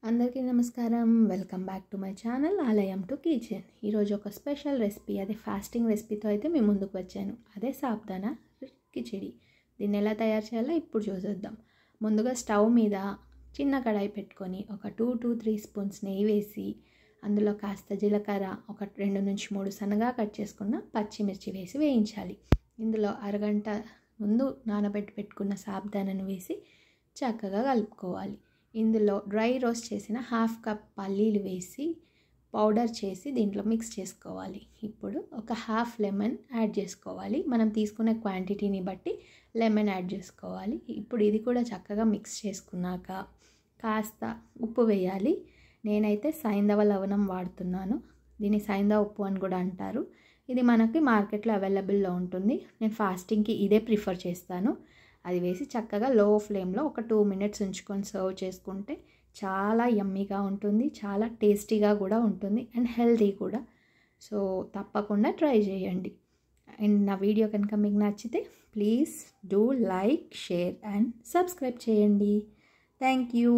అందరికీ నమస్కారం. Welcome back to my channel ఆలయం టు కిచెన్. ఈరోజు ఒక స్పెషల్ రెసిపీ, అదే ఫాస్టింగ్ రెసిపీతో అయితే మేము ముందుకు వచ్చాను. అదే సాబ్దానా కిచిడి. దీన్ని ఎలా తయారు చేయాలో ఇప్పుడు చూసేద్దాం. ముందుగా స్టవ్ మీద చిన్న కడాయి పెట్టుకొని ఒక 2 to 3 స్పూన్స్ నెయ్యి వేసి అందులో కాస్త జీలకర్ర, ఒక 2 నుంచి 3 సన్నగా కట్ చేసుకున్న పచ్చిమిర్చి వేసి వేయించాలి. ఇందులో అరగంట ముందు నానబెట్టుకున్న సాబ్దానాను వేసి చక్కగా కలుపుకోవాలి. ఇందులో డ్రై రోస్ట్ చేసిన 1/2 కప్ పల్లీలు వేసి పౌడర్ చేసి దీంట్లో మిక్స్ చేసుకోవాలి. ఇప్పుడు ఒక 1/2 లెమన్ యాడ్ చేసుకోవాలి. మనం తీసుకునే క్వాంటిటీని బట్టి లెమన్ యాడ్ చేసుకోవాలి. ఇప్పుడు ఇది కూడా చక్కగా మిక్స్ చేసుకున్నాక కాస్త ఉప్పు వేయాలి. నేనైతే సైంధవ లవణం వాడుతున్నాను. దీన్ని సైంధవ ఉప్పు అని కూడా అంటారు. ఇది మనకి మార్కెట్లో అవైలబుల్లో ఉంటుంది. నేను ఫాస్టింగ్కి ఇదే ప్రిఫర్ చేస్తాను. అది వేసి చక్కగా లో ఫ్లేమ్లో ఒక 2 minutes ఉంచుకొని సర్వ్ చేసుకుంటే చాలా యమ్మీగా ఉంటుంది, చాలా టేస్టీగా కూడా ఉంటుంది అండ్ హెల్తీ కూడా. సో తప్పకుండా ట్రై చేయండి. అండ్ నా వీడియో కనుక మీకు నచ్చితే please do like, share and subscribe చేయండి. Thank you.